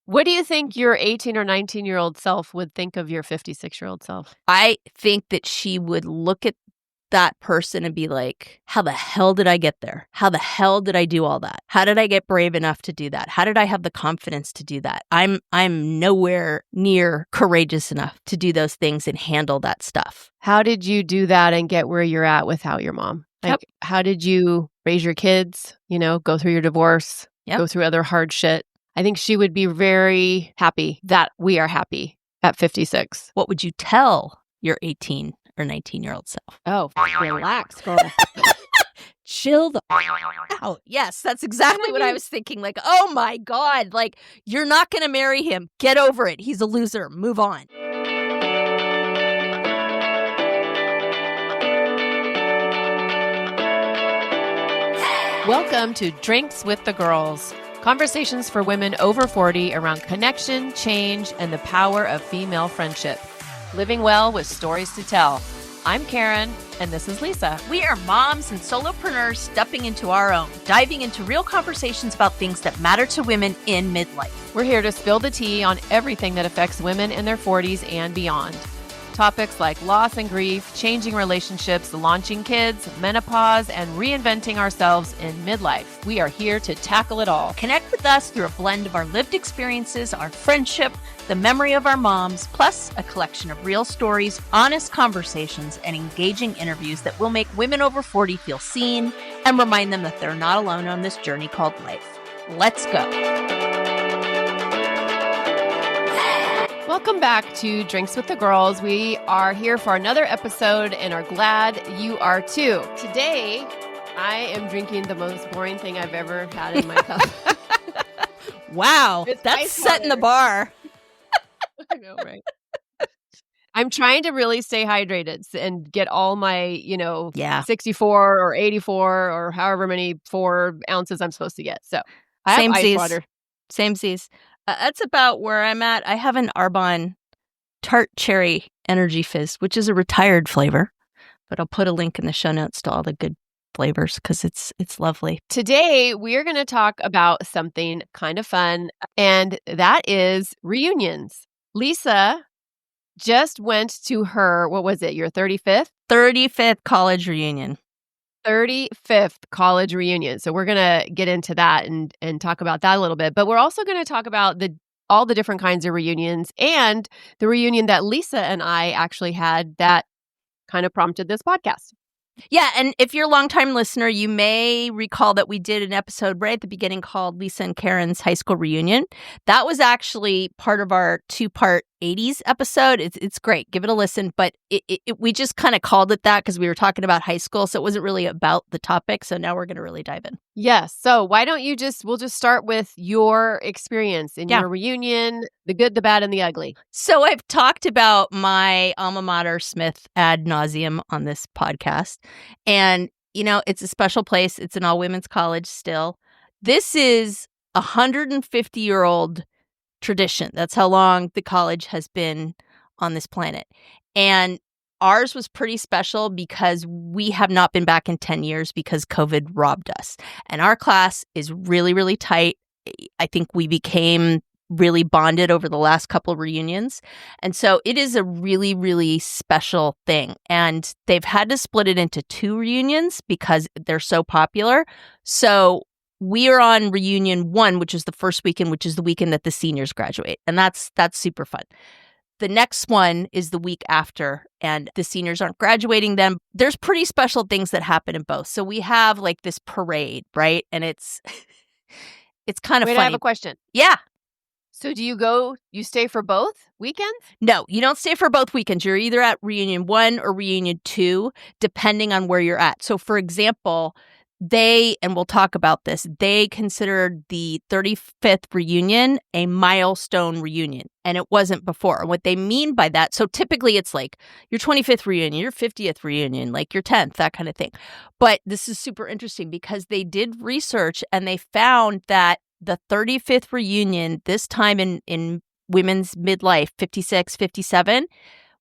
What do you think your 18 or 19-year-old self would think of your 56-year-old self? I think that she would look at that person and be like, how the hell did I get there? How the hell did I do all that? How did I get brave enough to do that? How did I have the confidence to do that? I'm nowhere near courageous enough to do those things and handle that stuff. How did you do that and get where you're at without your mom? Like, how did you raise your kids, go through your divorce, go through other hard shit? I think she would be very happy that we are happy at 56. What would you tell your 18 or 19-year-old self? Oh, relax, girl. Chill the out. Yes, that's exactly what I was thinking. Like, oh my God, like, you're not going to marry him. Get over it. He's a loser. Move on. Welcome to Drinks with the Girls. Conversations for women over 40 around connection, change, and the power of female friendship. Living well with stories to tell. I'm Karen, and this is Lisa. We are moms and solopreneurs stepping into our own, diving into real conversations about things that matter to women in midlife. We're here to spill the tea on everything that affects women in their 40s and beyond. Topics like loss and grief, changing relationships, launching kids, menopause, and reinventing ourselves in midlife. We are here to tackle it all. Connect with us through a blend of our lived experiences, our friendship, the memory of our moms, plus a collection of real stories, honest conversations, and engaging interviews that will make women over 40 feel seen and remind them that they're not alone on this journey called life. Let's go. Welcome back to Drinks with the Girls. We are here for another episode and are glad you are too. Today, I am drinking the most boring thing I've ever had in my cup. Wow, that's setting the bar. I know, right? I'm trying to really stay hydrated and get all my, 64 or 84 or however many 4 ounces I'm supposed to get. So I have ice water. Samesies. That's about where I'm at. I have an Arbonne tart cherry energy fizz, which is a retired flavor, but I'll put a link in the show notes to all the good flavors because it's lovely. Today, we're going to talk about something kind of fun, and that is reunions. Lisa just went to her, what was it, your 35th? 35th college reunion. 35th college reunion. So we're going to get into that and talk about that a little bit. But we're also going to talk about all the different kinds of reunions and the reunion that Lisa and I actually had that kind of prompted this podcast. Yeah, and if you're a longtime listener, you may recall that we did an episode right at the beginning called Lisa and Karen's High School Reunion. That was actually part of our 2-part 80s episode. It's great. Give it a listen. But we just kind of called it that because we were talking about high school, so it wasn't really about the topic. So now we're going to really dive in. Yes. So why don't we'll just start with your experience in your reunion, the good, the bad, and the ugly. So I've talked about my alma mater, Smith, ad nauseum on this podcast. And, it's a special place. It's an all-women's college still. This is a 150-year-old tradition. That's how long the college has been on this planet. And ours was pretty special because we have not been back in 10 years because COVID robbed us. And our class is really, really tight. I think we became really bonded over the last couple of reunions. And so it is a really, really special thing. And they've had to split it into 2 reunions because they're so popular. So we are on reunion 1, which is the first weekend, which is the weekend that the seniors graduate. And that's super fun. The next one is the week after, and the seniors aren't graduating then. There's pretty special things that happen in both. So we have like this parade, right? And it's kind of funny. I have a question. Yeah. So do you stay for both weekends? No, you don't stay for both weekends. You're either at reunion 1 or reunion 2, depending on where you're at. So for example, and we'll talk about this, they considered the 35th reunion a milestone reunion, and it wasn't before. And what they mean by that, so typically it's like your 25th reunion, your 50th reunion, like your 10th, that kind of thing. But this is super interesting because they did research and they found that the 35th reunion, this time in women's midlife, 56, 57,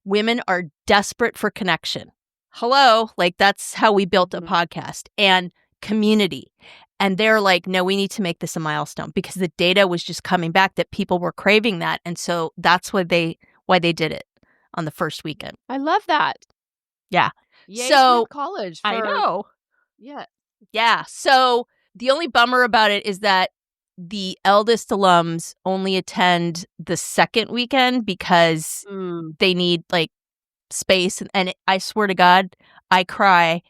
women are desperate for connection. Hello, like that's how we built a podcast. And community. And they're like, no, we need to make this a milestone because the data was just coming back that people were craving that. And so that's why they did it on the first weekend. I love that. Yeah. Yay, So Smith College I for know. yeah. Yeah. So the only bummer about it is that the eldest alums only attend the second weekend because they need like space. And I swear to God, I cry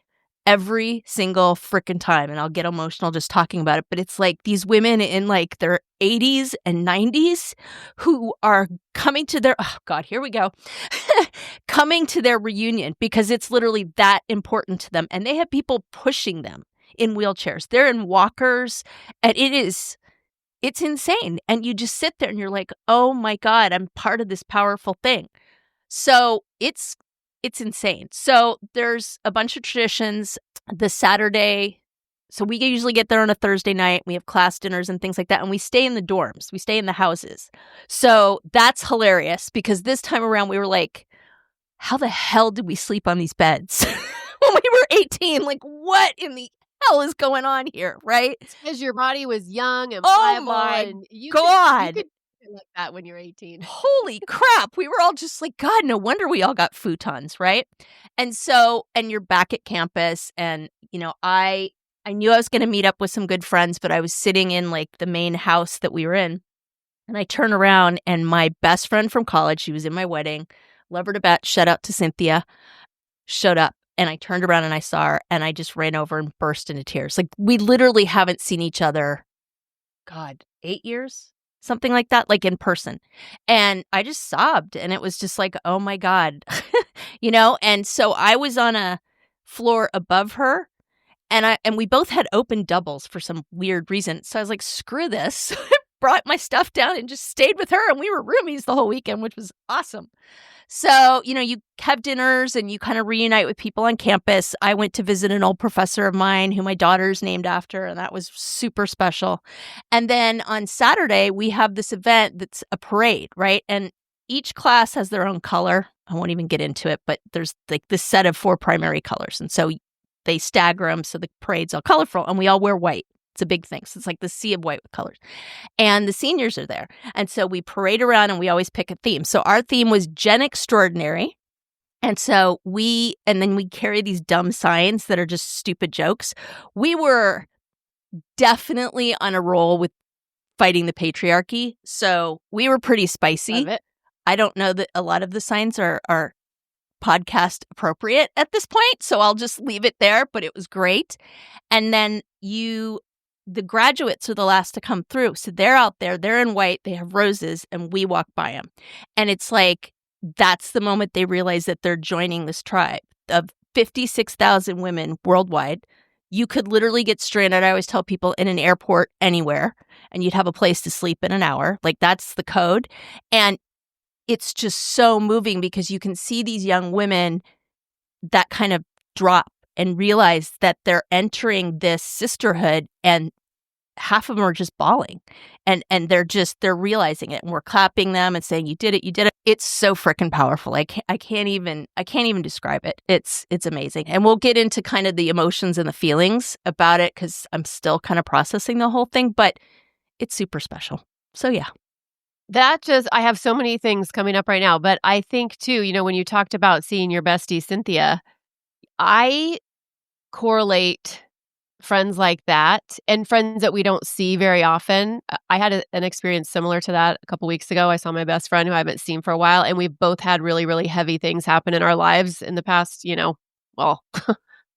every single frickin' time, and I'll get emotional just talking about it. But it's like these women in like their 80s and 90s who are coming to their, oh God, here we go, coming to their reunion because it's literally that important to them. And they have people pushing them in wheelchairs. They're in walkers, and it's insane. And you just sit there and you're like, oh my God, I'm part of this powerful thing. So it's insane. So there's a bunch of traditions. The Saturday, so we usually get there on a Thursday night. We have class dinners and things like that. And we stay in the dorms. We stay in the houses. So that's hilarious because this time around we were like, how the hell did we sleep on these beds when we were 18? Like, what in the hell is going on here, right? Because your body was young and Oh pliable, my and you God. could like that when you're 18. Holy crap. We were all just like, God, no wonder we all got futons, right? And so, and you're back at campus. And, you know, I knew I was going to meet up with some good friends, but I was sitting in like the main house that we were in. And I turn around and my best friend from college, she was in my wedding, love her to bet, shout out to Cynthia, showed up. And I turned around and I saw her and I just ran over and burst into tears. Like we literally haven't seen each other, God, 8 years? Something like that, like in person. And I just sobbed and it was just like, oh my God, you know? And so I was on a floor above her and we both had open doubles for some weird reason. So I was like, screw this. Brought my stuff down and just stayed with her. And we were roomies the whole weekend, which was awesome. So, you know, you have dinners and you kind of reunite with people on campus. I went to visit an old professor of mine who my daughter's named after, and that was super special. And then on Saturday, we have this event that's a parade, right? And each class has their own color. I won't even get into it, but there's like this set of 4 primary colors. And so they stagger them so the parade's all colorful, and we all wear white. It's a big thing. So it's like the sea of white with colors. And the seniors are there. And so we parade around and we always pick a theme. So our theme was Gen Extraordinary. And so then we carry these dumb signs that are just stupid jokes. We were definitely on a roll with fighting the patriarchy. So we were pretty spicy. Love it. I don't know that a lot of the signs are podcast appropriate at this point. So I'll just leave it there. But it was great. And then the graduates are the last to come through. So they're out there, they're in white, they have roses, and we walk by them. And it's like, that's the moment they realize that they're joining this tribe of 56,000 women worldwide. You could literally get stranded, I always tell people, in an airport anywhere, and you'd have a place to sleep in an hour. Like, that's the code. And it's just so moving because you can see these young women that kind of drop and realize that they're entering this sisterhood, and half of them are just bawling and they're realizing it, and we're clapping them and saying, you did it. It's so freaking powerful. I can't even describe it. It's amazing. And we'll get into kind of the emotions and the feelings about it because I'm still kind of processing the whole thing, but it's super special. So yeah. I have so many things coming up right now, but I think too, you know, when you talked about seeing your bestie, Cynthia, I correlate friends like that and friends that we don't see very often. I had an experience similar to that a couple weeks ago. I saw my best friend who I haven't seen for a while, and we've both had really, really heavy things happen in our lives in the past,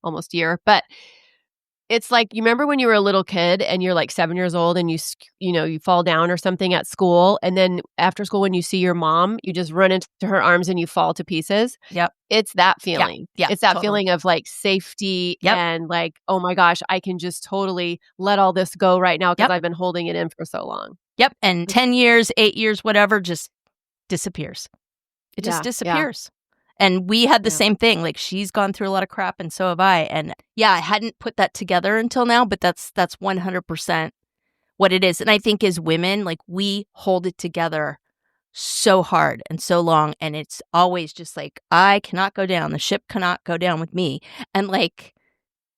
almost year. But it's like, you remember when you were a little kid and you're like 7 years old and you fall down or something at school, and then after school when you see your mom, you just run into her arms and you fall to pieces. Yep. It's that feeling. Yeah, it's that totally. feeling of like safety. Yep. And like, oh my gosh, I can just totally let all this go right now because I've been holding it in for so long. Yep. And 10 years, 8 years, whatever, just disappears. It just disappears. And we had the same thing. Like, she's gone through a lot of crap, and so have I. And yeah, I hadn't put that together until now, but that's 100% what it is. And I think as women, like, we hold it together so hard and so long, and it's always just like, I cannot go down. The ship cannot go down with me. And like,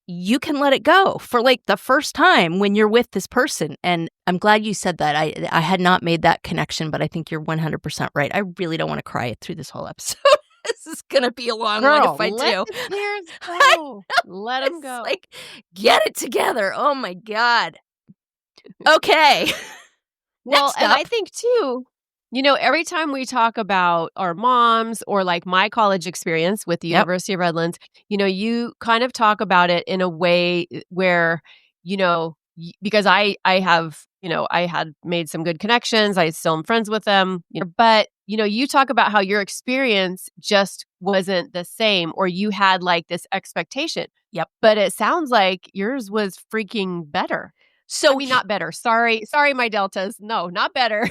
you can let it go for like the first time when you're with this person. And I'm glad you said that. I had not made that connection, but I think you're 100% right. I really don't want to cry through this whole episode. This is going to be a long one Girl, if I let do. the tears go. Let them It's go. like, get it together. Oh my God. Okay. Well, Next and up. I think too, every time we talk about our moms or like my college experience with the Yep. University of Redlands, you kind of talk about it in a way where, because I have, I had made some good connections. I still am friends with them, but you talk about how your experience just wasn't the same, or you had like this expectation. Yep. But it sounds like yours was freaking better. So I mean, not better. Sorry, my deltas. No, not better.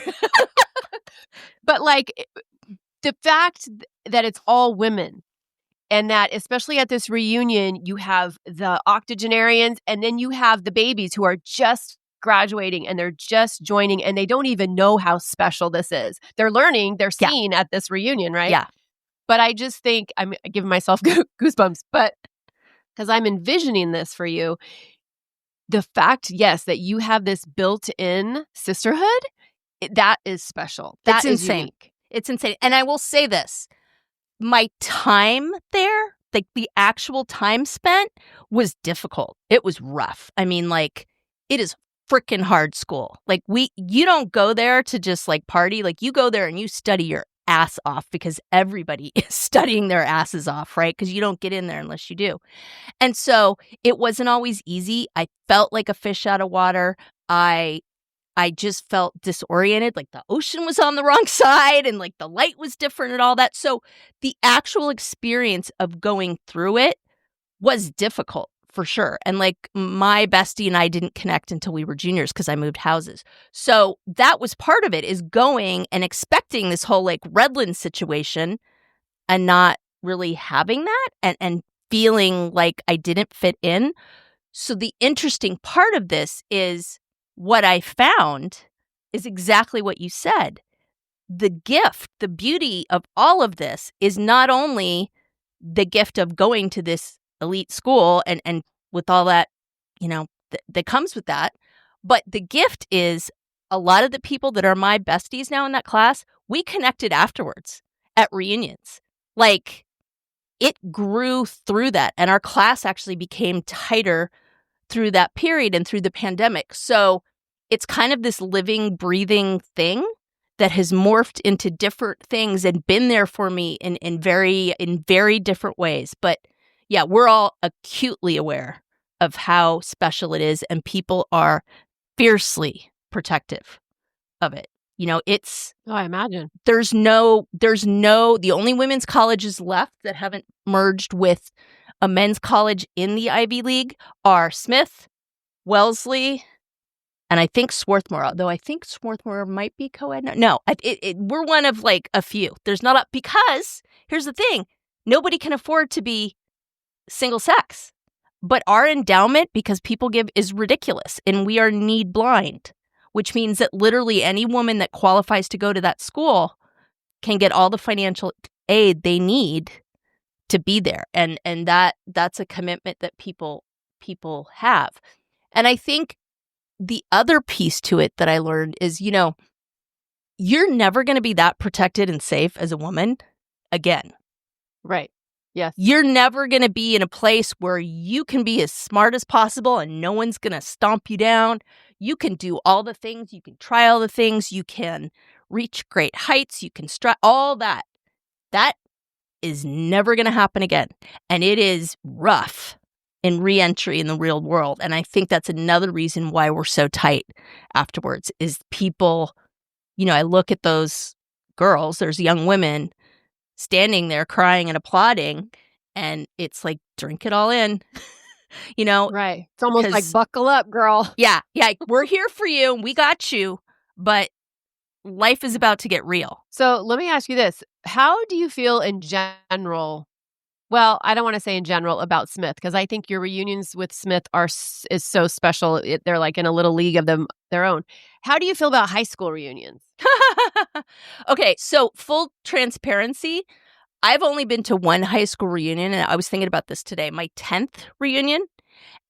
But like the fact that it's all women, and that especially at this reunion, you have the octogenarians and then you have the babies who are just graduating and they're just joining and they don't even know how special this is. They're learning, they're Yeah. seeing at this reunion, right? Yeah. But I just think I'm giving myself goosebumps, but because I'm envisioning this for you, the fact, yes, that you have this built-in sisterhood, that is special. That It's is insane. unique. It's insane. And I will say this. My time there, like the actual time spent, was difficult. It was rough. I mean, like, it is freaking hard school. Like, you don't go there to just like party. Like, you go there and you study your ass off because everybody is studying their asses off, right? Because you don't get in there unless you do. And so it wasn't always easy. I felt like a fish out of water. I just felt disoriented, like the ocean was on the wrong side and like the light was different and all that. So the actual experience of going through it was difficult for sure. And like my bestie and I didn't connect until we were juniors because I moved houses. So that was part of it, is going and expecting this whole like Redland situation and not really having that and feeling like I didn't fit in. So the interesting part of this is what I found is exactly what you said. The gift, the beauty of all of this is not only the gift of going to this elite school and with all that, that comes with that, but the gift is a lot of the people that are my besties now in that class, we connected afterwards at reunions. Like, it grew through that, and our class actually became tighter through that period and through the pandemic. So it's kind of this living, breathing thing that has morphed into different things and been there for me in very different ways. But yeah, we're all acutely aware of how special it is, and people are fiercely protective of it. It's Oh, I imagine. there's no the only women's colleges left that haven't merged with a men's college in the Ivy League are Smith, Wellesley, and I think Swarthmore, although I think Swarthmore might be co-ed. No, we're one of like a few. There's not because here's the thing. Nobody can afford to be single sex. But our endowment, because people give, is ridiculous, and we are need blind, which means that literally any woman that qualifies to go to that school can get all the financial aid they need to be there. And that's a commitment that people have. And I think the other piece to it that I learned is, you're never going to be that protected and safe as a woman again. Right. Yes. You're never going to be in a place where you can be as smart as possible and no one's going to stomp you down. You can do all the things. You can try all the things. You can reach great heights. You can strut all that. That is never going to happen again. And it is rough in re-entry in the real world. And I think that's another reason why we're so tight afterwards is people, I look at those girls, there's young women standing there crying and applauding, and it's like, drink it all in, Right. It's almost like, buckle up, girl. Yeah. We're here for you. We got you. But life is about to get real. So let me ask you this. How do you feel in general? Well, I don't want to say in general about Smith, because I think your reunions with Smith is so special. They're like in a little league of their own. How do you feel about high school reunions? Okay, so full transparency, I've only been to one high school reunion, and I was thinking about this today. My 10th reunion,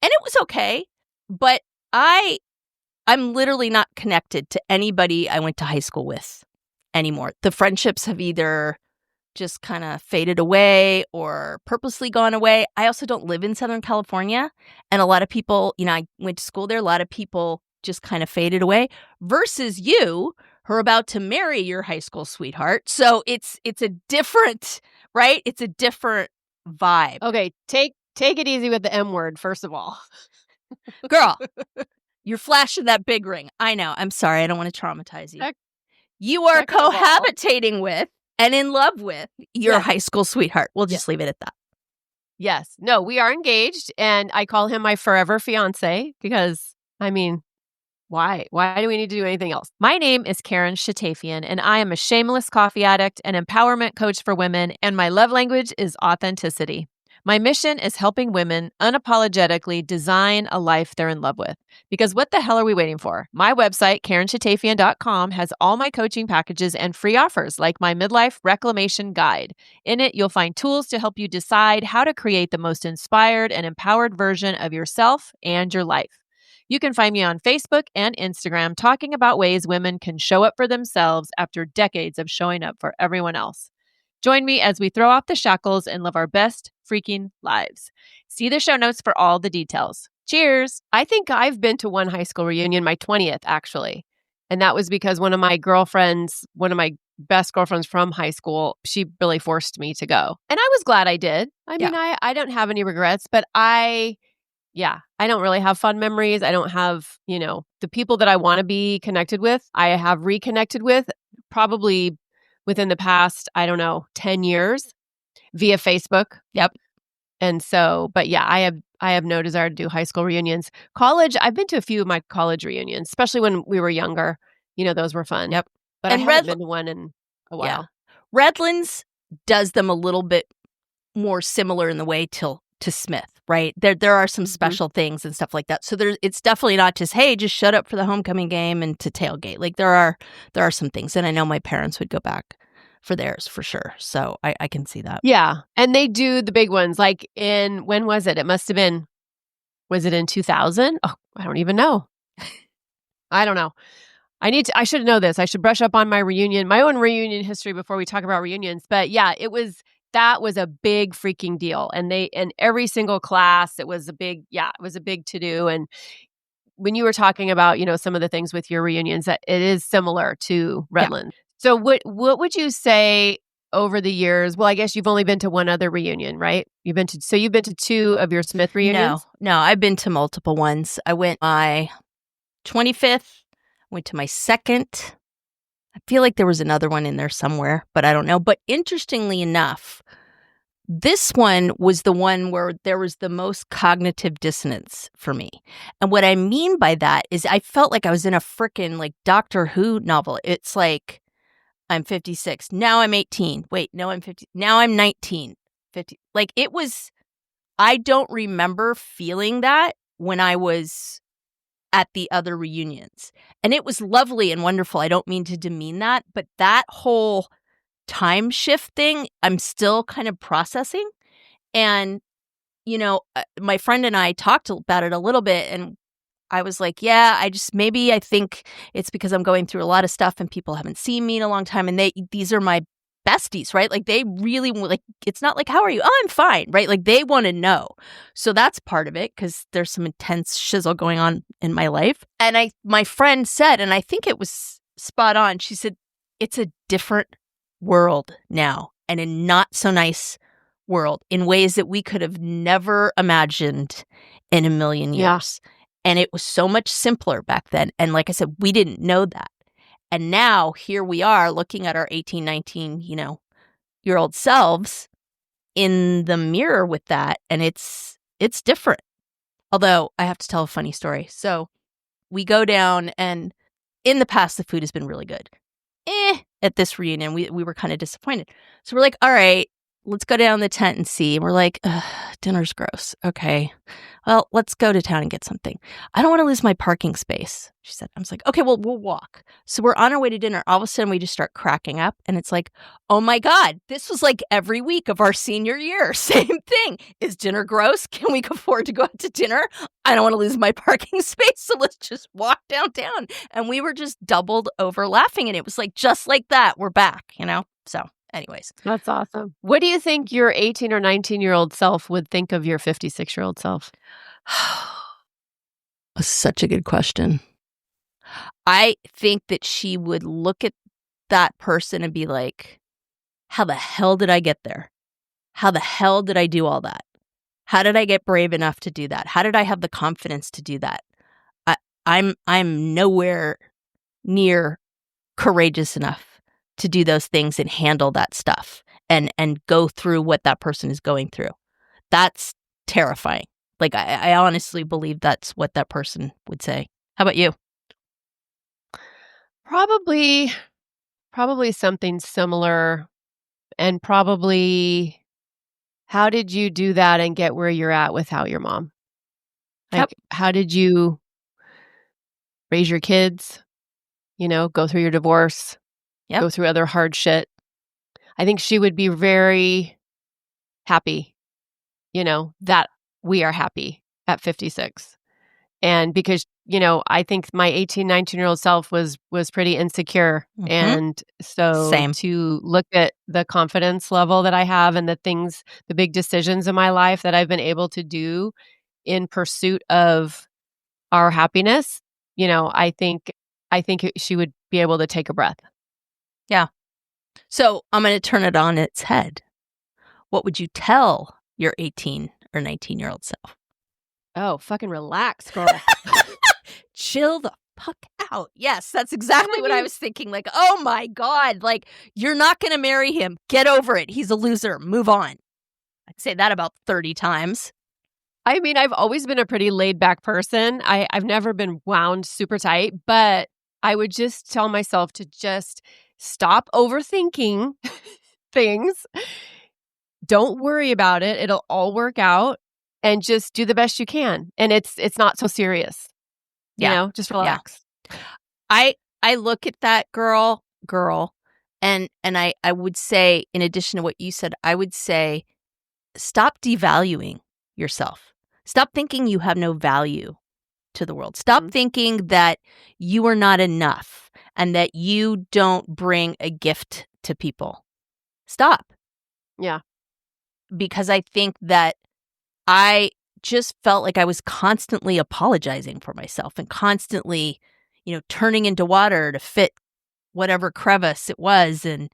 And it was okay, but I'm literally not connected to anybody I went to high school with anymore. The friendships have either just kind of faded away or purposely gone away. I also don't live in Southern California. And a lot of people, I went to school there. A lot of people just kind of faded away versus you who are about to marry your high school sweetheart. So it's a different, right? It's a different vibe. Okay, take it easy with the M word, first of all. Girl, you're flashing that big ring. I know. I'm sorry. I don't want to traumatize you. You are cohabitating with and in love with your high school sweetheart. We'll just leave it at that. Yes. No, we are engaged, and I call him my forever fiance because, I mean, why? Why do we need to do anything else? My name is Karen Shatafian, and I am a shameless coffee addict, an empowerment coach for women, and my love language is authenticity. My mission is helping women unapologetically design a life they're in love with. Because what the hell are we waiting for? My website, KarenShatafian.com, has all my coaching packages and free offers like my midlife reclamation guide. In it, you'll find tools to help you decide how to create the most inspired and empowered version of yourself and your life. You can find me on Facebook and Instagram talking about ways women can show up for themselves after decades of showing up for everyone else. Join me as we throw off the shackles and live our best freaking lives. See the show notes for all the details. Cheers! I think I've been to one high school reunion, my 20th, actually. And that was because one of my best girlfriends from high school, she really forced me to go. And I was glad I did. I mean, I don't have any regrets, but I don't really have fun memories. I don't have, the people that I want to be connected with, I have reconnected with probably within the past, 10 years via Facebook. Yep. And so, but yeah, I have no desire to do high school reunions. College, I've been to a few of my college reunions, especially when we were younger. Those were fun. Yep. But I haven't been to one in a while. Yeah. Redlands does them a little bit more similar in the way to Smith, right? There are some special things and stuff like that. So it's definitely not just, hey, just shut up for the homecoming game and to tailgate. Like there are some things, and I know my parents would go back for theirs for sure. So I can see that. Yeah. And they do the big ones like when was it? It must have been, was it in 2000? Oh, I don't even know. I don't know. I should know this. I should brush up on my own reunion history before we talk about reunions. But yeah, that was a big freaking deal. And in every single class, it was a big to do. And when you were talking about, some of the things with your reunions, that it is similar to Redland. Yeah. So what would you say over the years? Well, I guess you've only been to one other reunion, right? You've been to two of your Smith reunions? No, I've been to multiple ones. I went my 25th, went to my second. I feel like there was another one in there somewhere, but I don't know. But interestingly enough, this one was the one where there was the most cognitive dissonance for me. And what I mean by that is I felt like I was in a frickin' like Doctor Who novel. It's like, I'm 56. Now I'm 18. Wait, no, I'm 50. Now I'm 19. 50. Like it was, I don't remember feeling that when I was at the other reunions. And it was lovely and wonderful. I don't mean to demean that, but that whole time shift thing, I'm still kind of processing. And, my friend and I talked about it a little bit, and I was like, yeah, I think it's because I'm going through a lot of stuff and people haven't seen me in a long time. And these are my besties, right? Like they really like, it's not like, how are you? Oh, I'm fine, right? Like they want to know. So that's part of it because there's some intense shizzle going on in my life. And my friend said, and I think it was spot on, she said, it's a different world now, and a not so nice world in ways that we could have never imagined in a million years. Yeah. And it was so much simpler back then. And like I said, we didn't know that. And now here we are looking at our 18, 19, year old selves in the mirror with that. And it's different. Although I have to tell a funny story. So we go down, and in the past, the food has been really good. At this reunion, we were kind of disappointed. So we're like, all right, let's go down the tent and see. And we're like, "Ugh, dinner's gross. Okay. Well, let's go to town and get something. I don't want to lose my parking space," she said. I was like, okay, well, we'll walk. So we're on our way to dinner. All of a sudden, we just start cracking up. And it's like, oh my God, this was like every week of our senior year. Same thing. Is dinner gross? Can we afford to go out to dinner? I don't want to lose my parking space. So let's just walk downtown. And we were just doubled over laughing. And it was like, just like that, we're back, So anyways. That's awesome. What do you think your 18 or 19-year-old self would think of your 56-year-old self? Such a good question. I think that she would look at that person and be like, how the hell did I get there? How the hell did I do all that? How did I get brave enough to do that? How did I have the confidence to do that? I'm nowhere near courageous enough to do those things and handle that stuff and go through what that person is going through. That's terrifying. Like, I honestly believe that's what that person would say. How about you? Probably something similar, and probably how did you do that and get where you're at without your mom? Like, how did you raise your kids? Go through your divorce, go through other hard shit. I think she would be very happy, that we are happy at 56. And because, I think my 18, 19-year-old self was pretty insecure. Mhm. And so Same. to look at the confidence level that I have and the big decisions in my life that I've been able to do in pursuit of our happiness, I think she would be able to take a breath. Yeah. So I'm going to turn it on its head. What would you tell your 18 or 19-year-old self? Oh, fucking relax, girl. Chill the fuck out. Yes, that's exactly what I was thinking. Like, oh my God, like, you're not going to marry him. Get over it. He's a loser. Move on. I'd say that about 30 times. I mean, I've always been a pretty laid back person. I've never been wound super tight, but I would just tell myself to just stop overthinking things. Don't worry about it. It'll all work out, and just do the best you can. And it's not so serious. Just relax. Yeah. I look at that girl, and I would say, in addition to what you said, I would say, stop devaluing yourself. Stop thinking you have no value to the world. Stop thinking that you are not enough and that you don't bring a gift to people. Stop. Yeah. Because I think that I just felt like I was constantly apologizing for myself and constantly, turning into water to fit whatever crevice it was. And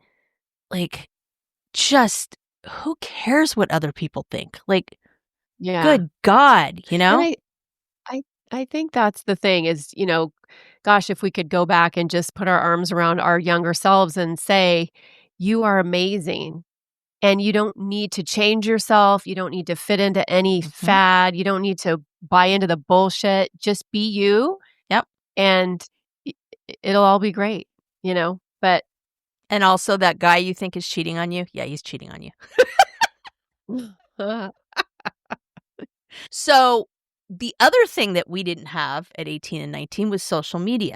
like, just who cares what other people think? Like, Yeah. good God, And I think that's the thing is, gosh, if we could go back and just put our arms around our younger selves and say, you are amazing. And you don't need to change yourself. You don't need to fit into any fad. You don't need to buy into the bullshit. Just be you. Yep. And it'll all be great, But and also that guy you think is cheating on you. Yeah, he's cheating on you. So the other thing that we didn't have at 18 and 19 was social media.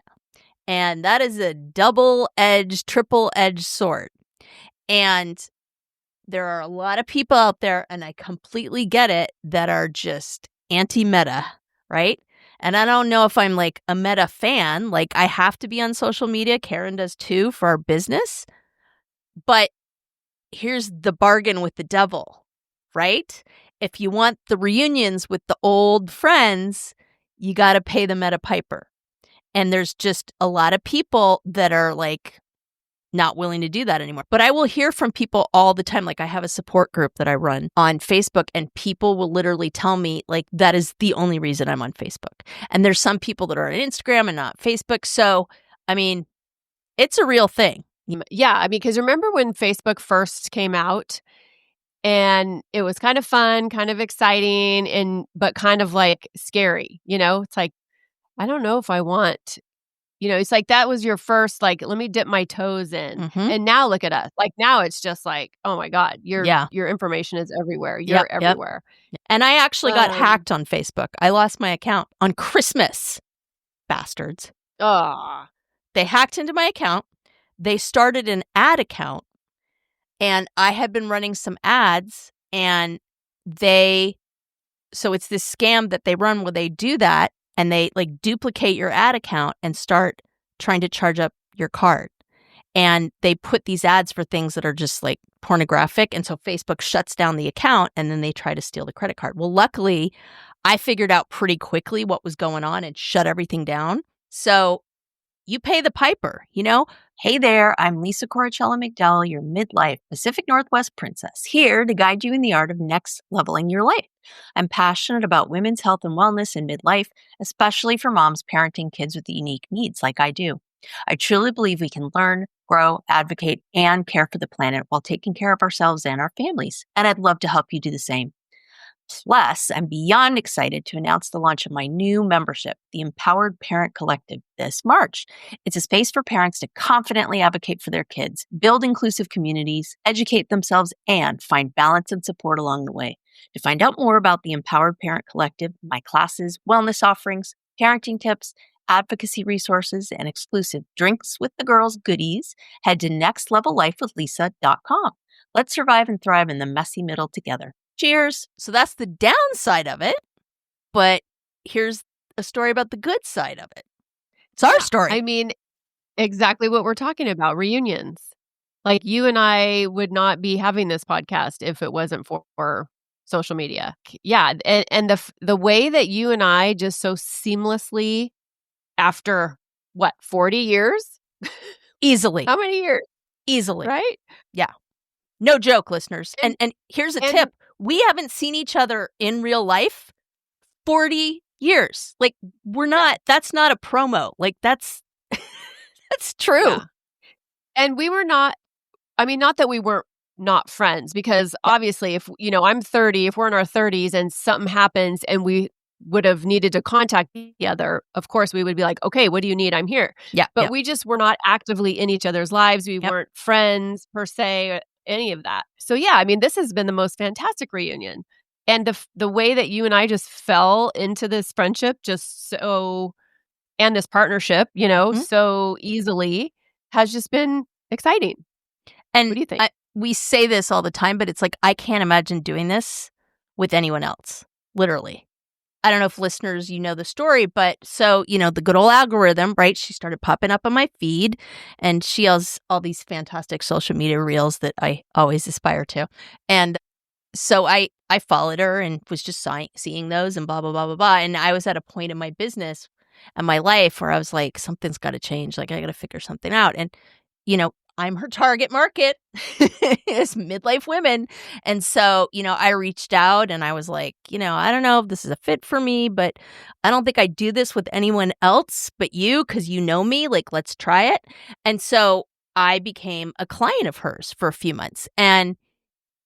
And that is a double-edged, triple-edged sword. And there are a lot of people out there, and I completely get it, that are just anti-meta, right? And I don't know if I'm like a meta fan. Like, I have to be on social media. Karen does too for our business. But here's the bargain with the devil, right? If you want the reunions with the old friends, you got to pay the meta piper. And there's just a lot of people that are like not willing to do that anymore. But I will hear from people all the time. Like, I have a support group that I run on Facebook, and people will literally tell me, like, that is the only reason I'm on Facebook. And there's some people that are on Instagram and not Facebook. So, I mean, it's a real thing. Yeah. I mean, because remember when Facebook first came out, and it was kind of fun, kind of exciting, but kind of like scary, It's like, I don't know if I want It's like that was your first, like, let me dip my toes in. Mhm. And now look at us. Like, now it's just like, oh my God, Yeah. your information is everywhere. Yep, You're yep. everywhere. And I actually got Um, hacked on Facebook. I lost my account on Christmas. Bastards. ah, They hacked into my account. They started an ad account, and I had been running some ads, and so it's this scam that they run where they do that, and they, like, duplicate your ad account and start trying to charge up your card. And they put these ads for things that are just, like, pornographic, and so Facebook shuts down the account, and then they try to steal the credit card. Well, luckily, I figured out pretty quickly what was going on and shut everything down. So you pay the piper, you know? Hey there, I'm Lisa Corachella McDowell, your midlife Pacific Northwest princess, here to guide you in the art of next leveling your life. I'm passionate about women's health and wellness in midlife, especially for moms parenting kids with unique needs like I do. I truly believe we can learn, grow, advocate, and care for the planet while taking care of ourselves and our families. And I'd love to help you do the same. Plus, I'm beyond excited to announce the launch of my new membership, the Empowered Parent Collective, this March. It's a space for parents to confidently advocate for their kids, build inclusive communities, educate themselves, and find balance and support along the way. To find out more about the Empowered Parent Collective, my classes, wellness offerings, parenting tips, advocacy resources, and exclusive Drinks with the Girls goodies, head to nextlevellifewithlisa.com. Let's survive and thrive in the messy middle together. Cheers. So that's the downside of it. But here's a story about the good side of it. It's our story. I mean, exactly what we're talking about, reunions. Like, you and I would not be having this podcast if it wasn't for social media. Yeah, and the way that you and I just so seamlessly, after 40 years? Easily. How many years? Easily. Right? Yeah. No joke, listeners. And here's a and- tip. We haven't seen each other in real life 40 years. Like, that's not a promo. Like, that's true. Yeah. And we were not, I mean, not that we weren't not friends, because obviously if, I'm 30, if we're in our 30s and something happens and we would have needed to contact the other, of course we would be like, okay, what do you need? I'm here. Yeah. But we just were not actively in each other's lives. We weren't friends per se, any of that. So yeah, I mean, this has been the most fantastic reunion. And the way that you and I just fell into this friendship and this partnership, so easily has just been exciting. And what do you think? We say this all the time, but it's like, I can't imagine doing this with anyone else. Literally. I don't know if listeners, you know the story, but so, the good old algorithm, right? She started popping up on my feed, and she has all these fantastic social media reels that I always aspire to. And so I followed her and was just seeing those and blah, blah, blah, blah, blah. And I was at a point in my business and my life where I was like, something's got to change. Like, I got to figure something out. And, I'm her target market is midlife women. And so, I reached out and I was like, I don't know if this is a fit for me, but I don't think I'd do this with anyone else but you, because you know me, like, let's try it. And so I became a client of hers for a few months. And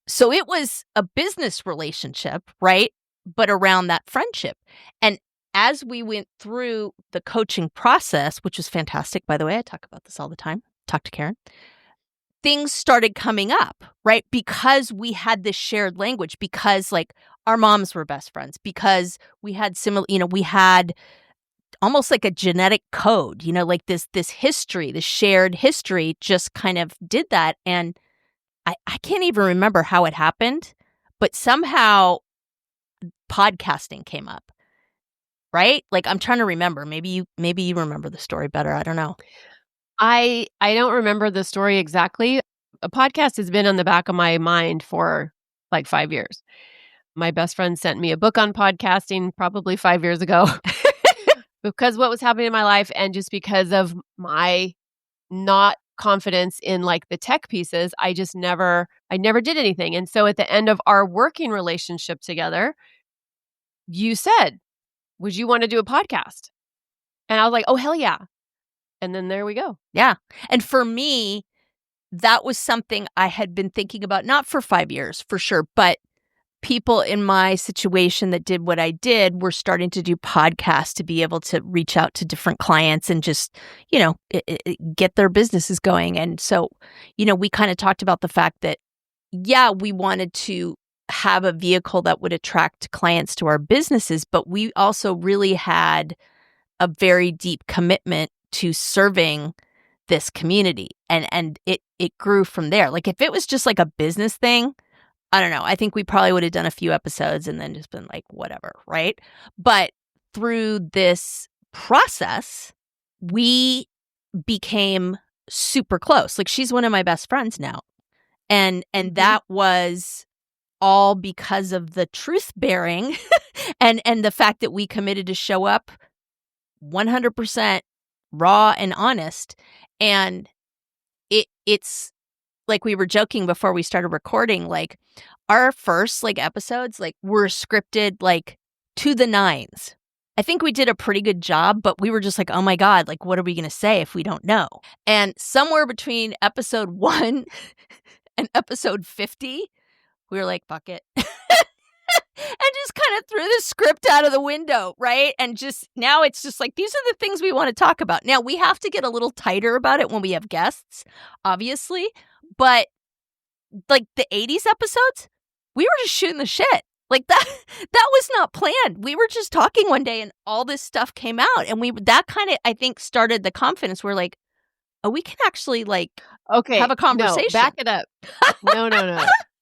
so it was a business relationship, right? But around that friendship. And as we went through the coaching process, which was fantastic, by the way, I talk about this all the time. Talk to Karen. Things started coming up, right? Because we had this shared language, because like our moms were best friends, because we had similar, we had almost like a genetic code, like this history, this shared history just kind of did that. And I can't even remember how it happened, but somehow podcasting came up, right? Like, I'm trying to remember. Maybe you remember the story better. I don't know. I don't remember the story exactly. A podcast has been on the back of my mind for like 5 years. My best friend sent me a book on podcasting probably 5 years ago because what was happening in my life, and just because of my not confidence in like the tech pieces, I never did anything. And so at the end of our working relationship together, you said, would you want to do a podcast? And I was like, oh, hell yeah. And then there we go. Yeah. And for me, that was something I had been thinking about, not for 5 years, for sure, but people in my situation that did what I did were starting to do podcasts to be able to reach out to different clients and just, get their businesses going. And so, we kind of talked about the fact that, yeah, we wanted to have a vehicle that would attract clients to our businesses, but we also really had a very deep commitment to serving this community. And it grew from there. Like if it was just like a business thing, I don't know. I think we probably would have done a few episodes and then just been like, whatever, right? But through this process, we became super close. Like she's one of my best friends now. And that was all because of the truth bearing and the fact that we committed to show up 100% raw and honest. And it's like we were joking before we started recording, like our first episodes were scripted to the nines. I think we did a pretty good job, but we were just like, oh my God, what are we going to say if we don't know? And somewhere between episode 1 and episode 50, we were like, fuck it. And just kind of threw the script out of the window, right? And just now it's just like, these are the things we want to talk about. Now we have to get a little tighter about it when we have guests, obviously. But the 80s episodes, we were just shooting the shit. That was not planned. We were just talking one day and all this stuff came out. And that kind of, I think, started the confidence. We're like, oh, we can actually have a conversation. No, back it up.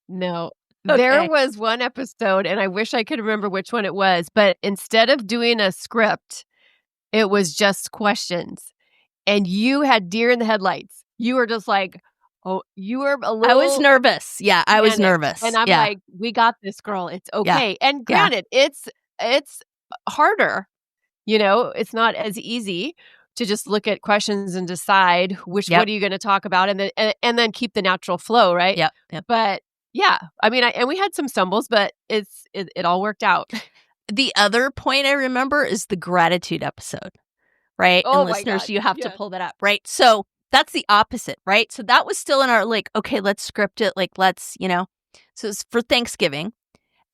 No. Okay. There was one episode, and I wish I could remember which one it was, but instead of doing a script, it was just questions. And you had deer in the headlights. You were just like, oh, you were a little... I was nervous. Yeah, I was nervous. And I'm like, we got this, girl. It's okay. Yeah. And granted, it's harder. It's not as easy to just look at questions and decide what are you going to talk about and then keep the natural flow, right? Yep. But yeah, I mean, and we had some stumbles, but it all worked out. The other point I remember is the gratitude episode, right? Oh, and listeners, God. You have to pull that up, right? So that's the opposite, right? So that was still in our okay, let's script it. Let's, so it's for Thanksgiving.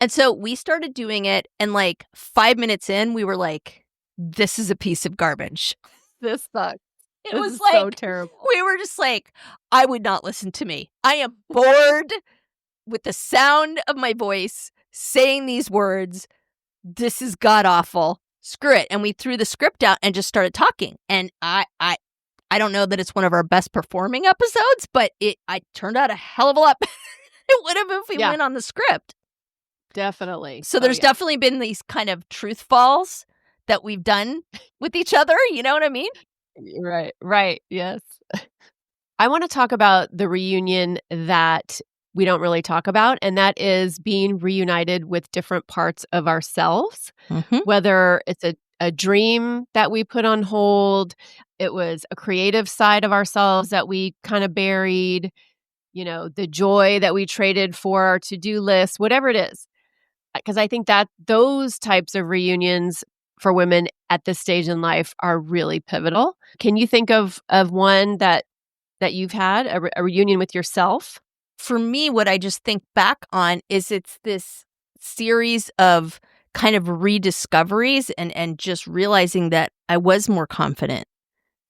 And so we started doing it. And 5 minutes in, we were like, this is a piece of garbage. This sucks. It was so terrible. We were just like, I would not listen to me. I am bored with the sound of my voice saying these words. This is god awful. Screw it. And we threw the script out and just started talking. And I don't know that it's one of our best performing episodes, but I turned out a hell of a lot better than it would have if we went on the script. Definitely. So there's definitely been these kind of truth falls that we've done with each other. You know what I mean? Right. Yes. I want to talk about the reunion that we don't really talk about, and that is being reunited with different parts of ourselves, whether it's a dream that we put on hold, it was a creative side of ourselves that we kind of buried, the joy that we traded for our to-do list, whatever it is. Because I think that those types of reunions for women at this stage in life are really pivotal. Can you think of one that you've had, a reunion with yourself? For me, what I just think back on is it's this series of kind of rediscoveries and just realizing that I was more confident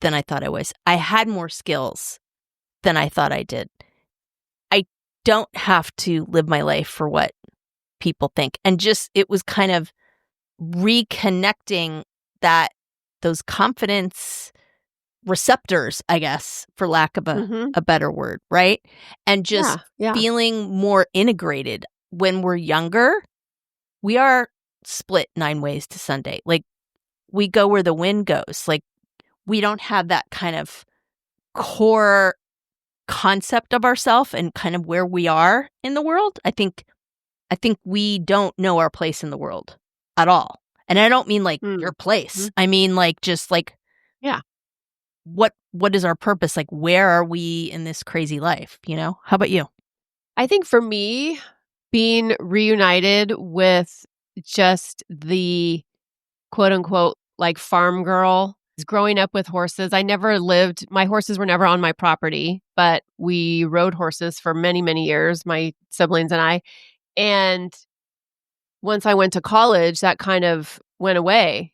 than I thought I was. I had more skills than I thought I did. I don't have to live my life for what people think. And just, it was kind of reconnecting those confidence receptors, I guess, for lack of a better word, right? And just feeling more integrated. When we're younger, we are split 9 ways to Sunday. We go where the wind goes. We don't have that kind of core concept of ourselves and kind of where we are in the world. I think we don't know our place in the world at all. And I don't mean your place. I mean just what is our purpose? Where are we in this crazy life? How about you? I think for me, being reunited with just the quote unquote farm girl, growing up with horses. My horses were never on my property, but we rode horses for many, many years, my siblings and I. And once I went to college, that kind of went away,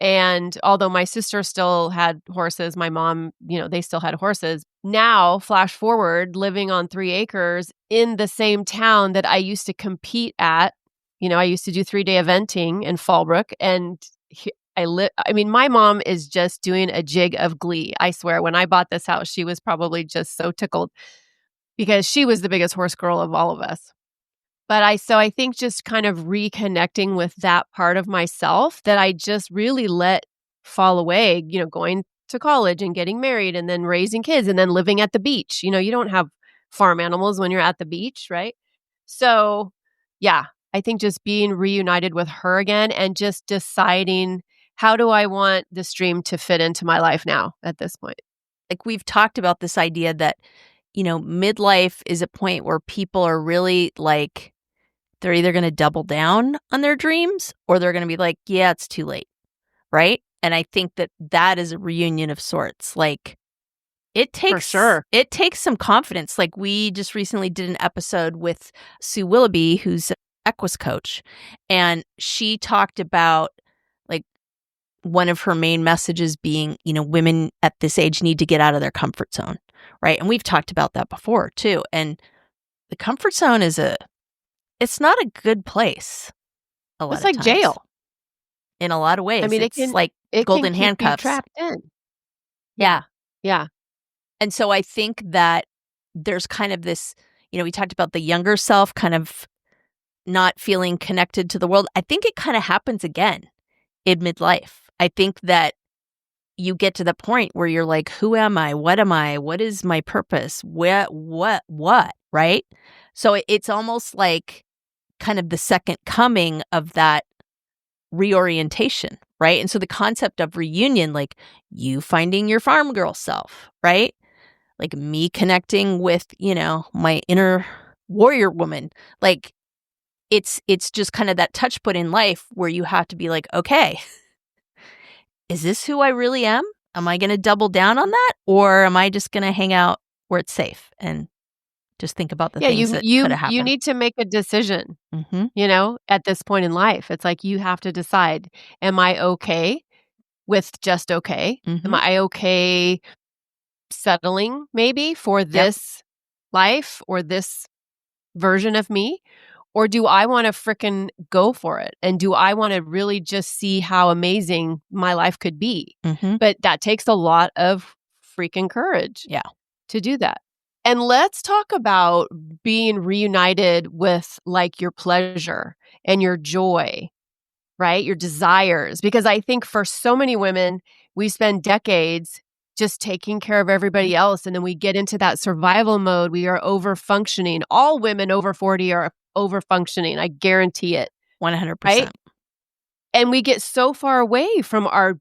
and although my sister still had horses, my mom, they still had horses. Now, flash forward, living on 3 acres in the same town that I used to compete at. I used to do 3-day eventing in Fallbrook, and my mom is just doing a jig of glee. I swear, when I bought this house, she was probably just so tickled because she was the biggest horse girl of all of us. But I think just kind of reconnecting with that part of myself that I just really let fall away, going to college and getting married and then raising kids and then living at the beach. You don't have farm animals when you're at the beach, right? So, yeah, I think just being reunited with her again and just deciding, how do I want this dream to fit into my life now at this point? Like, we've talked about this idea that, midlife is a point where people are really like, they're either going to double down on their dreams or they're going to be like, yeah, it's too late. Right. And I think that is a reunion of sorts. Like, it takes, For sure. It takes some confidence. Like, we just recently did an episode with Sue Willoughby, who's an Equus coach, and she talked about, like, one of her main messages being, women at this age need to get out of their comfort zone. Right. And we've talked about that before too. And the comfort zone it's not a good place. It's like jail. In a lot of ways. I mean, it's like golden can keep handcuffs. you trapped in. Yeah. Yeah. And so I think that there's kind of this, we talked about the younger self kind of not feeling connected to the world. I think it kind of happens again in midlife. I think that you get to the point where you're like, who am I? What am I? What is my purpose? What? Right? So it's almost like kind of the second coming of that reorientation, right? And so the concept of reunion, like you finding your farm girl self, right? Like me connecting with, my inner warrior woman. Like it's just kind of that touch point in life where you have to be like, okay, is this who I really am? Am I going to double down on that? Or am I just going to hang out where it's safe and just think about the things that could have happened? You need to make a decision, Mm-hmm. at this point in life. It's like you have to decide, am I okay with just okay? Mm-hmm. Am I okay settling maybe for this life or this version of me? Or do I want to frickin' go for it? And do I want to really just see how amazing my life could be? Mm-hmm. But that takes a lot of freaking courage to do that. And let's talk about being reunited with like your pleasure and your joy, right? Your desires. Because I think for so many women, we spend decades just taking care of everybody else. And then we get into that survival mode. We are over functioning. All women over 40 are over functioning. I guarantee it. 100%. Right? And we get so far away from our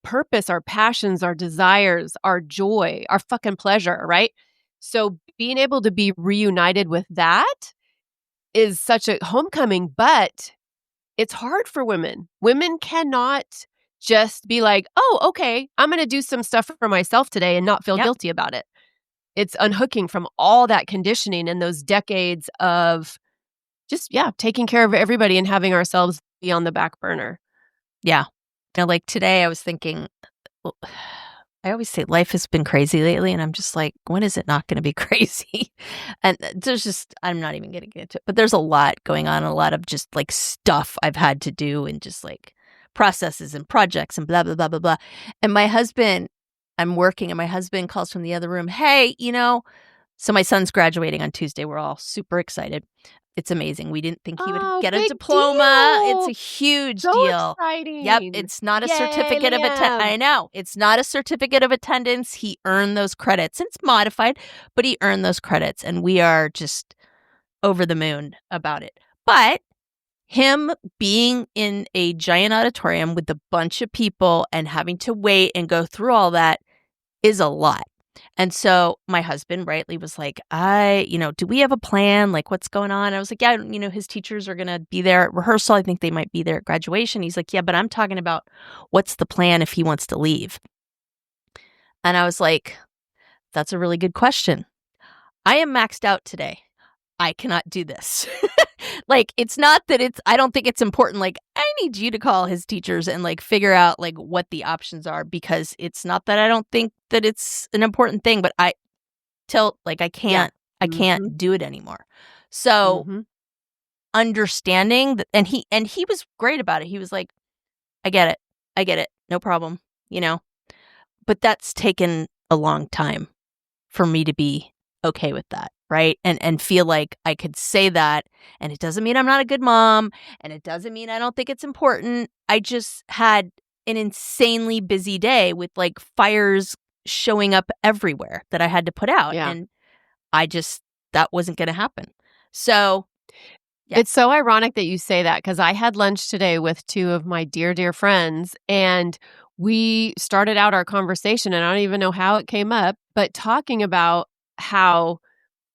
purpose, our passions, our desires, our joy, our fucking pleasure, right? So being able to be reunited with that is such a homecoming, but it's hard for women. Women cannot just be like, oh, okay, I'm going to do some stuff for myself today and not feel guilty about it. It's unhooking from all that conditioning and those decades of just, taking care of everybody and having ourselves be on the back burner. Yeah. Like today I was thinking, I always say life has been crazy lately, and I'm just like, when is it not going to be crazy? And there's just, I'm not even going to get into it, but there's a lot going on, a lot of just like stuff I've had to do and just like processes and projects and blah, blah, blah, blah, blah. And my husband, I'm working and my husband calls from the other room, hey, so my son's graduating on Tuesday. We're all super excited. It's amazing. We didn't think he would get a diploma. Deal. It's a huge so deal. Exciting. Yep. It's not a certificate of attendance. I know. It's not a certificate of attendance. He earned those credits. It's modified, but he earned those credits. And we are just over the moon about it. But him being in a giant auditorium with a bunch of people and having to wait and go through all that is a lot. And so my husband rightly was like, do we have a plan? Like, what's going on? I was like, yeah, his teachers are going to be there at rehearsal. I think they might be there at graduation. He's like, yeah, but I'm talking about what's the plan if he wants to leave? And I was like, that's a really good question. I am maxed out today. I cannot do this. Like, it's not that I don't think it's important. Like, I need you to call his teachers and like figure out like what the options are, because it's not that I don't think that it's an important thing, but I can't do it anymore. So understanding that, and he was great about it. He was like, I get it. No problem. But that's taken a long time for me to be okay with that. Right. And feel like I could say that. And it doesn't mean I'm not a good mom. And it doesn't mean I don't think it's important. I just had an insanely busy day with like fires showing up everywhere that I had to put out. Yeah. And that wasn't going to happen. So yeah. It's so ironic that you say that, because I had lunch today with two of my dear, dear friends, and we started out our conversation, and I don't even know how it came up, but talking about how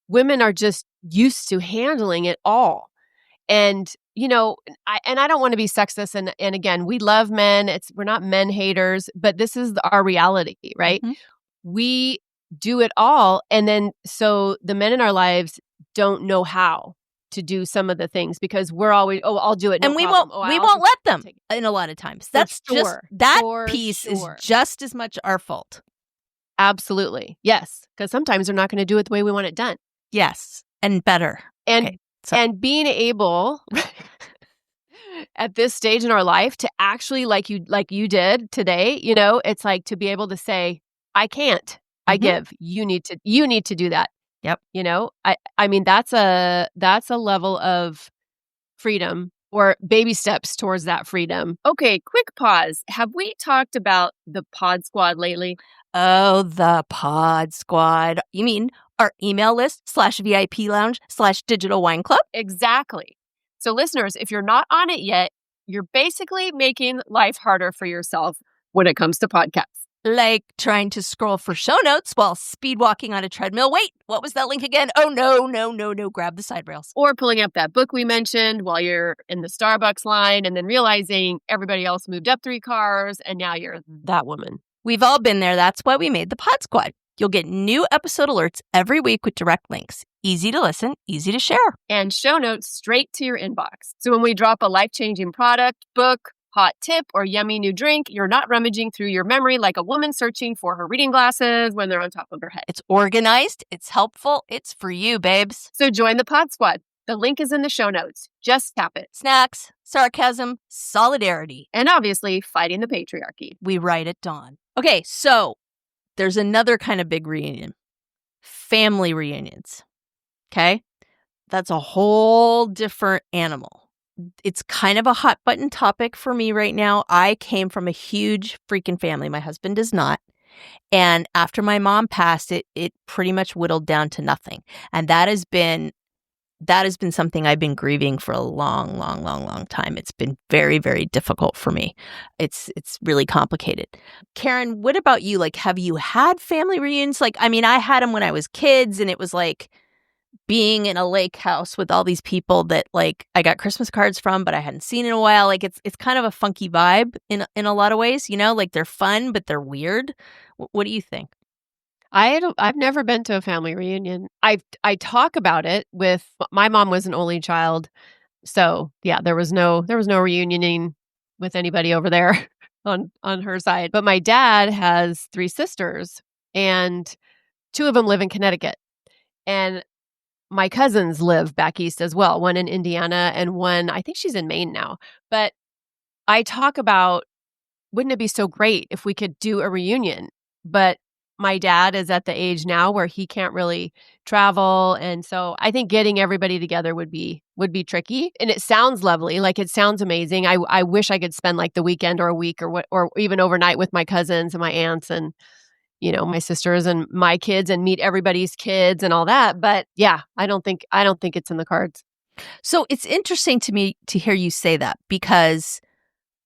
women are just used to handling it all. And, I don't want to be sexist. And again, we love men. We're not men haters, but this is our reality, right? Mm-hmm. We do it all. And then so the men in our lives don't know how to do some of the things, because we're always, I'll do it. No and we problem. won't let them in a lot of times. That's just, that piece is just as much our fault. Absolutely. Yes. Because sometimes they're not going to do it the way we want it done. Yes. And better. And being able at this stage in our life to actually, like you did today, it's like to be able to say, I can't, I give, you need to do that. Yep. I mean, that's a level of freedom, or baby steps towards that freedom. Okay, quick pause. Have we talked about the Pod Squad lately? Oh, the Pod Squad. You mean our email list /VIP lounge /digital wine club? Exactly. So listeners, if you're not on it yet, you're basically making life harder for yourself when it comes to podcasts. Like trying to scroll for show notes while speed walking on a treadmill. Wait, what was that link again? Oh, no. Grab the side rails. Or pulling up that book we mentioned while you're in the Starbucks line and then realizing everybody else moved up 3 cars and now you're that woman. We've all been there. That's why we made the Pod Squad. You'll get new episode alerts every week with direct links. Easy to listen, easy to share. And show notes straight to your inbox. So when we drop a life-changing product, book, hot tip, or yummy new drink, you're not rummaging through your memory like a woman searching for her reading glasses when they're on top of her head. It's organized, it's helpful, it's for you, babes. So join the Pod Squad. The link is in the show notes. Just tap it. Snacks, sarcasm, solidarity. And obviously, fighting the patriarchy. We write at dawn. Okay, so there's another kind of big reunion. Family reunions. Okay? That's a whole different animal. It's kind of a hot button topic for me right now. I came from a huge freaking family. My husband does not. And after my mom passed, it pretty much whittled down to nothing. And that has been something I've been grieving for a long time. It's been very, very difficult for me. It's really complicated. Karen, what about you? Like, have you had family reunions? Like, I mean, I had them when I was kids, and it was like being in a lake house with all these people that like I got Christmas cards from, but I hadn't seen in a while. Like it's kind of a funky vibe in a lot of ways, like they're fun, but they're weird. What do you think? I've never been to a family reunion. I talk about it with my mom was an only child. So yeah, there was no reunioning with anybody over there on her side. But my dad has 3 sisters, and 2 of them live in Connecticut. And my cousins live back east as well, one in Indiana and one, I think she's in Maine now. But I talk about, wouldn't it be so great if we could do a reunion? But my dad is at the age now where he can't really travel. And so I think getting everybody together would be tricky. And it sounds lovely. Like it sounds amazing. I wish I could spend like the weekend or a week or even overnight with my cousins and my aunts and my sisters and my kids and meet everybody's kids and all that. But yeah, I don't think it's in the cards. So it's interesting to me to hear you say that, because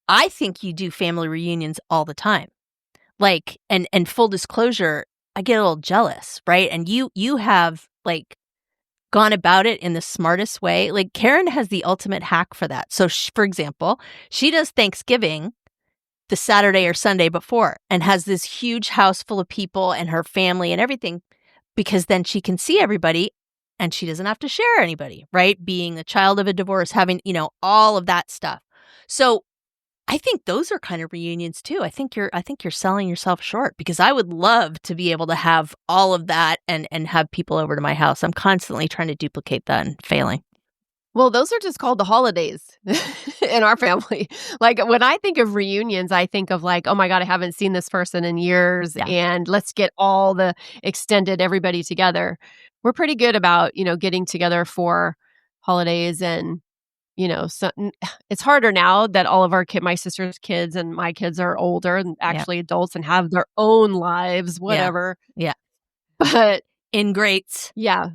I think you do family reunions all the time. Like, and full disclosure, I get a little jealous, right? And you have like gone about it in the smartest way. Like Karen has the ultimate hack for that. So for example, she does Thanksgiving the Saturday or Sunday before and has this huge house full of people and her family and everything, because then she can see everybody and she doesn't have to share anybody, right? Being a child of a divorce, having, all of that stuff. So I think those are kind of reunions too. I think you're selling yourself short, because I would love to be able to have all of that and have people over to my house. I'm constantly trying to duplicate that and failing. Well, those are just called the holidays in our family. Like, when I think of reunions, I think of like, oh my God, I haven't seen this person in years, Yeah. and let's get all the extended everybody together. We're pretty good about, getting together for holidays, and, so it's harder now that all of my sister's kids and my kids are older and actually adults and have their own lives, whatever. Yeah. But Ingrates. yeah.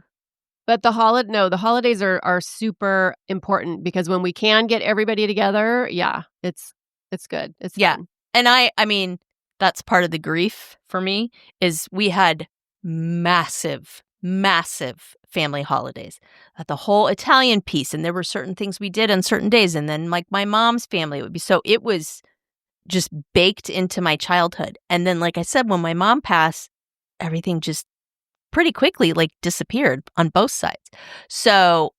But the holidays are super important, because when we can get everybody together, it's good. It's fun. And I mean, that's part of the grief for me, is we had massive family holidays. The whole Italian piece, and there were certain things we did on certain days, and then like my mom's family would be, so it was just baked into my childhood. And then, like I said, when my mom passed, everything just pretty quickly disappeared on both sides. So,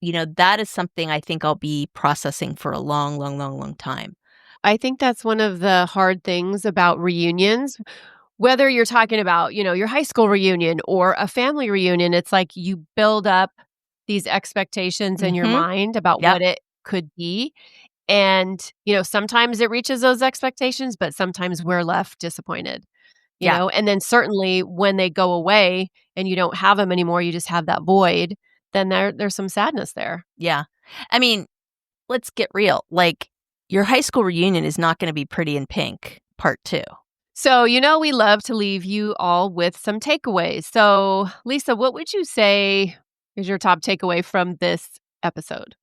that is something I think I'll be processing for a long time. I think that's one of the hard things about reunions. Whether you're talking about, your high school reunion or a family reunion, it's like you build up these expectations in your mind about what it could be. And, sometimes it reaches those expectations, but sometimes we're left disappointed. And then certainly when they go away and you don't have them anymore, you just have that void, then there's some sadness there. Yeah. I mean, let's get real. Like, your high school reunion is not going to be Pretty in Pink Part 2. So, we love to leave you all with some takeaways. So, Lisa, what would you say is your top takeaway from this episode?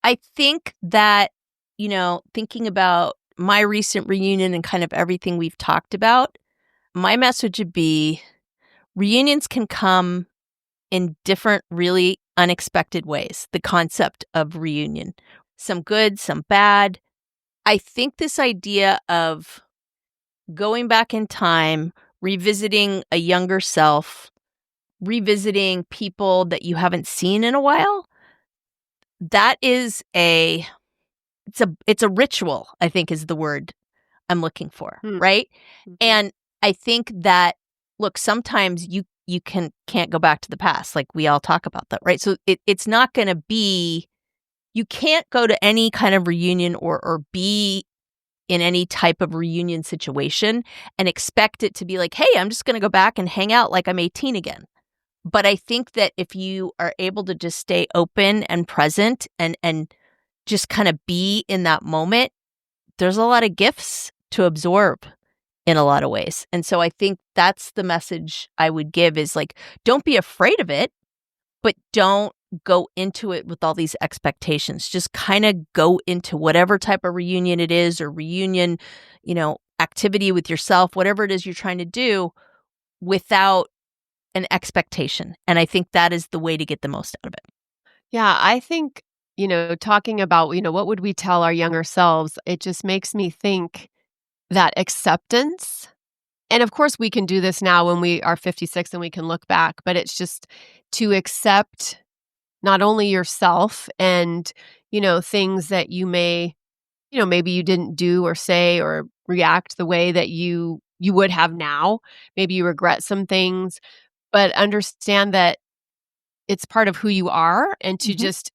I think that, thinking about my recent reunion and kind of everything we've talked about, my message would be reunions can come in different, really unexpected ways. The concept of reunion, some good, some bad. I think this idea of going back in time, revisiting a younger self, revisiting people that you haven't seen in a while, that is it's a ritual, I think, is the word I'm looking for, right? Mm-hmm. And I think that, look, sometimes you can't go back to the past, like we all talk about that, right? So it's not going to be, you can't go to any kind of reunion or be in any type of reunion situation and expect it to be like, hey, I'm just going to go back and hang out like I'm 18 again. But I think that if you are able to just stay open and present and just kind of be in that moment, there's a lot of gifts to absorb in a lot of ways. And so I think that's the message I would give, is like, don't be afraid of it, but don't go into it with all these expectations. Just kind of go into whatever type of reunion it is, or reunion, activity with yourself, whatever it is you're trying to do, without an expectation. And I think that is the way to get the most out of it. Yeah, I think, talking about, what would we tell our younger selves? It just makes me think that acceptance. And of course, we can do this now when we are 56 and we can look back, but it's just to accept not only yourself and, things that you may, maybe you didn't do or say or react the way that you would have now. Maybe you regret some things, but understand that it's part of who you are, and to just,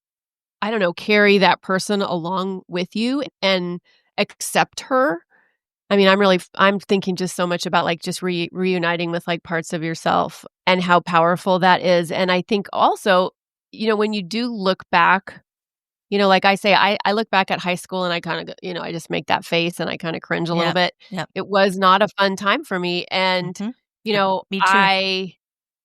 I don't know, carry that person along with you and accept her. I mean, I'm thinking just so much about like just reuniting with like parts of yourself and how powerful that is. And I think also, when you do look back, like I say, I look back at high school and I kind of, I just make that face and I kind of cringe a little bit. Yep. It was not a fun time for me. And, Me too.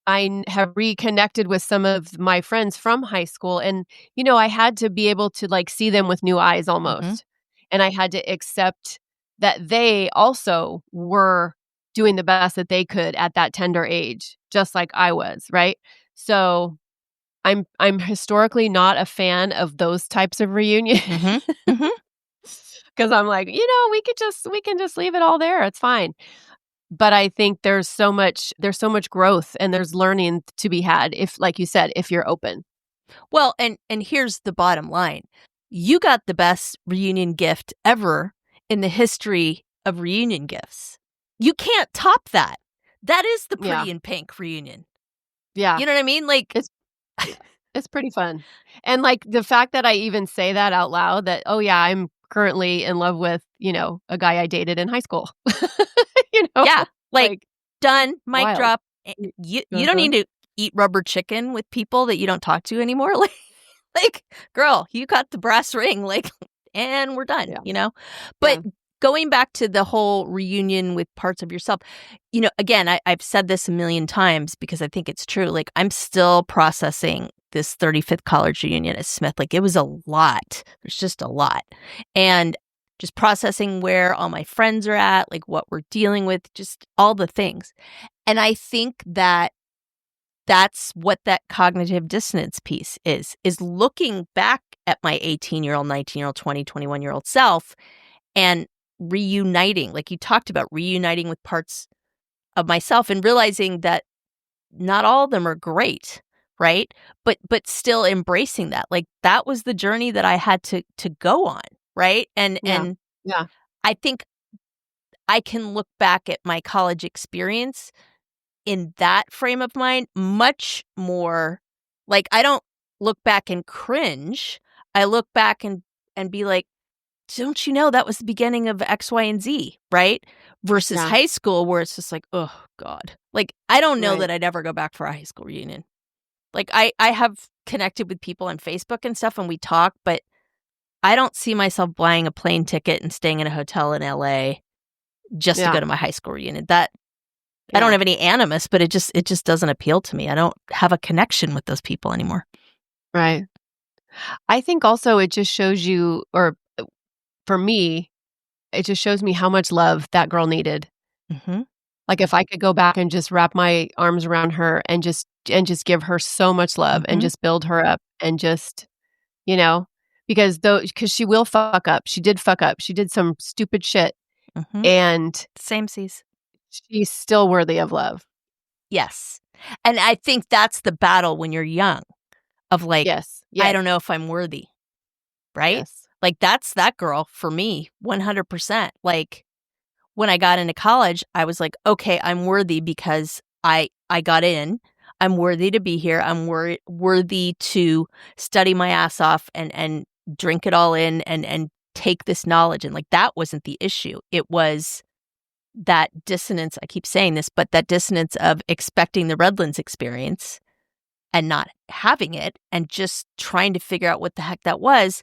I have reconnected with some of my friends from high school, and, I had to be able to like see them with new eyes almost. And I had to accept that they also were doing the best that they could at that tender age, just like I was, right? So I'm historically not a fan of those types of reunions. Because I'm like, we can just leave it all there. It's fine. but I think there's so much growth and there's learning to be had if, like you said, if you're open. Well, and here's the bottom line. You got the best reunion gift ever in the history of reunion gifts. You can't top that. That is the Yeah. Pretty in Pink reunion. Yeah. You know what I mean? Like, It's pretty fun. And like the fact that I even say that out loud, that, oh yeah, I'm currently in love with, a guy I dated in high school. yeah, like done, mic wild. drop. You don't need to eat rubber chicken with people that you don't talk to anymore. Like, girl, you got the brass ring, like, and we're done, But going back to the whole reunion with parts of yourself, again, I've said this a million times because I think it's true. Like, I'm still processing this 35th college reunion at Smith. Like, it was a lot. There's just a lot. And just processing where all my friends are at, like what we're dealing with, just all the things. And I think that that's what that cognitive dissonance piece is looking back at my 18-year-old, 19-year-old, 20, 21-year-old self and reuniting, like you talked about, reuniting with parts of myself and realizing that not all of them are great, right? But still embracing that. Like, that was the journey that I had to go on, right? And I think I can look back at my college experience in that frame of mind much more. Like, I don't look back and cringe. I look back and be like, don't you know that was the beginning of X, Y, and Z, right? Versus high school, where it's just like, oh God. Like, I don't know that I'd ever go back for a high school reunion. Like, I have connected with people on Facebook and stuff and we talk, but I don't see myself buying a plane ticket and staying in a hotel in LA just to go to my high school reunion. I don't have any animus, but it just doesn't appeal to me. I don't have a connection with those people anymore. Right. I think also it just shows you, or for me, it just shows me how much love that girl needed. Mm-hmm. Like, if I could go back and just wrap my arms around her and just give her so much love and just build her up and just, because she will fuck up. She did fuck up. She did some stupid shit. And same sees. She's still worthy of love. Yes. And I think that's the battle when you're young of like, yes. I don't know if I'm worthy. Right? Yes. Like, that's that girl for me, 100%. Like, when I got into college, I was like, okay, I'm worthy because I got in. I'm worthy to be here. I'm worthy to study my ass off and drink it all in and take this knowledge. And like, that wasn't the issue. It was that dissonance. I keep saying this, but that dissonance of expecting the Redlands experience and not having it and just trying to figure out what the heck that was.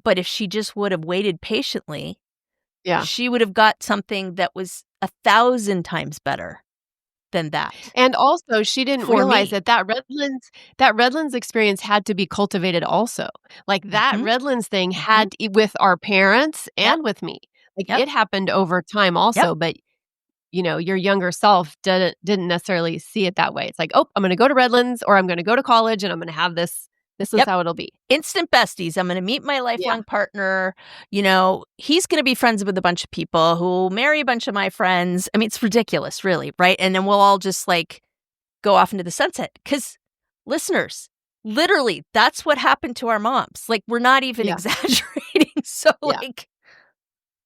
But if she just would have waited patiently, she would have got something that was 1,000 times better than that. And also, she didn't realize that Redlands experience had to be cultivated also. Like, that Redlands thing had with our parents and with me. Like, it happened over time also, but your younger self didn't necessarily see it that way. It's like, oh, I'm going to go to Redlands or I'm going to go to college and I'm going to have this. This is how it'll be. Instant besties. I'm going to meet my lifelong partner. He's going to be friends with a bunch of people who will marry a bunch of my friends. I mean, it's ridiculous, really, right? And then we'll all just like go off into the sunset. Because listeners, literally, that's what happened to our moms. Like, we're not even exaggerating. So like,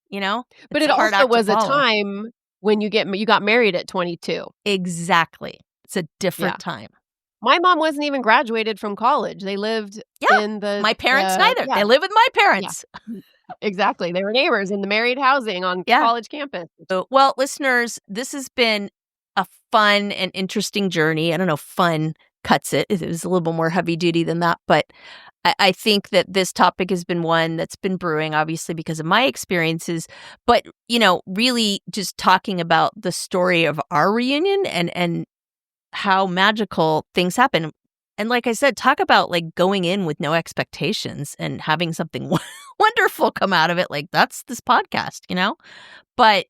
but it also was a time when you got married at 22. Exactly. It's a different time. My mom wasn't even graduated from college. They lived in the... My parents neither. Yeah. They live with my parents. Yeah. Exactly. They were neighbors in the married housing on college campus. Well, listeners, this has been a fun and interesting journey. I don't know, fun cuts it. It was a little more heavy duty than that. But I think that this topic has been one that's been brewing, obviously, because of my experiences. But, really just talking about the story of our reunion and how magical things happen. And like I said, talk about like going in with no expectations and having something wonderful come out of it. Like, that's this podcast, But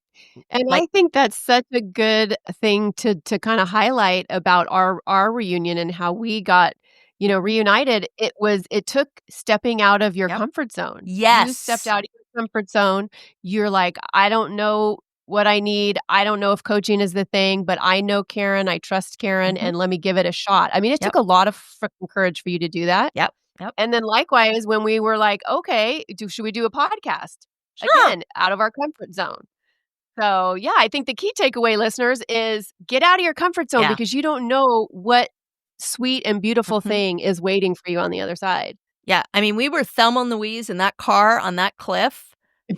I think that's such a good thing to kind of highlight about our reunion and how we got, reunited. It took stepping out of your comfort zone. Yes. You stepped out of your comfort zone. You're like, I don't know what I need. I don't know if coaching is the thing, but I know Karen. I trust Karen, and let me give it a shot. I mean, it took a lot of freaking courage for you to do that. Yep. And then likewise, when we were like, okay, should we do a podcast? Sure. Again, out of our comfort zone. So, yeah, I think the key takeaway, listeners, is get out of your comfort zone because you don't know what sweet and beautiful thing is waiting for you on the other side. Yeah. I mean, we were Thelma and Louise in that car on that cliff,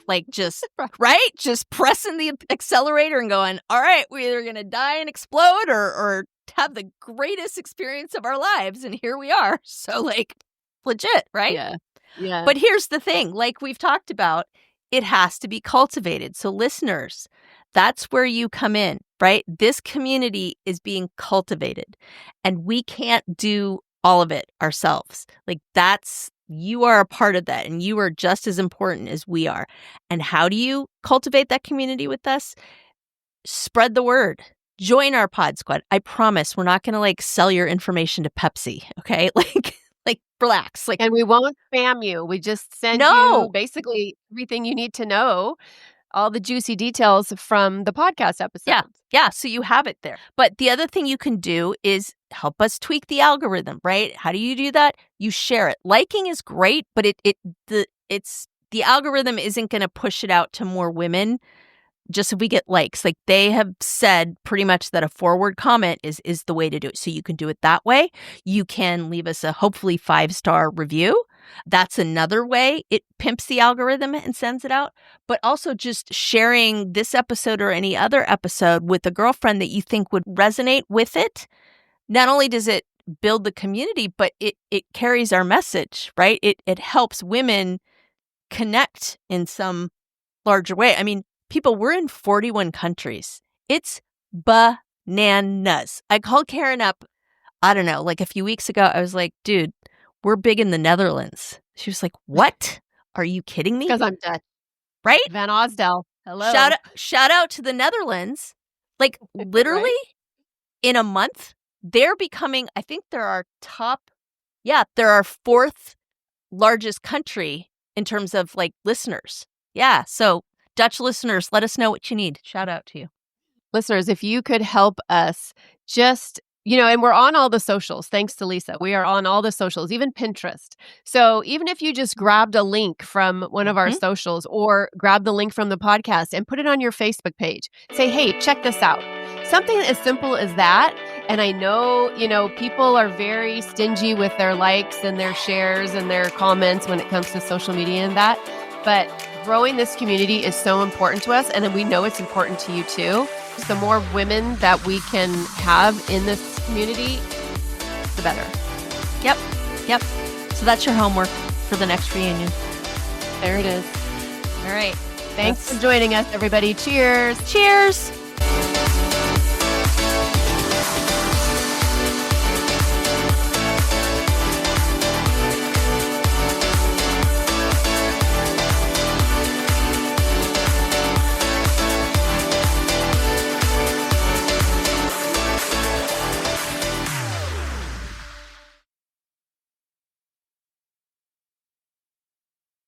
like just, right? Just pressing the accelerator and going, all right, we're either going to die and explode or have the greatest experience of our lives. And here we are. So, like, legit, right? Yeah. But here's the thing, like we've talked about, it has to be cultivated. So listeners, that's where you come in, right? This community is being cultivated and we can't do all of it ourselves. Like you are a part of that and you are just as important as we are. And how do you cultivate that community with us? Spread the word. Join our pod squad. I promise we're not going to like sell your information to Pepsi, okay? Like relax. Like, and we won't spam you. We just send you basically everything you need to know, all the juicy details from the podcast episode. Yeah. So you have it there. But the other thing you can do is help us tweak the algorithm, right? How do you do that? You share it. Liking is great, but the algorithm isn't going to push it out to more women. Just if we get likes, like they have said pretty much that a forward comment is the way to do it. So you can do it that way. You can leave us a hopefully 5-star review. That's another way it pimps the algorithm and sends it out. But also just sharing this episode or any other episode with a girlfriend that you think would resonate with it. Not only does it build the community, but it carries our message, right? It helps women connect in some larger way. I mean, people, we're in 41 countries. It's bananas. I called Karen up, I don't know, like a few weeks ago. I was like, dude, we're big in the Netherlands. She was like, what? Are you kidding me? Because I'm Dutch. Right? Van Osdel. Hello. Shout out to the Netherlands. Like literally in a month, they're becoming, I think they're our they're our 4th largest country in terms of like listeners. Yeah. So Dutch listeners, let us know what you need. Shout out to you. Listeners, if you could help us just, and we're on all the socials, thanks to Lisa. We are on all the socials, even Pinterest. So even if you just grabbed a link from one of our socials or grab the link from the podcast and put it on your Facebook page, say, hey, check this out. Something as simple as that. And I know, people are very stingy with their likes and their shares and their comments when it comes to social media and that. But growing this community is so important to us, and then we know it's important to you too. The more women that we can have in this community, the better. Yep. So that's your homework for the next reunion. There it is. All right. Thanks for joining us, everybody. Cheers. Cheers.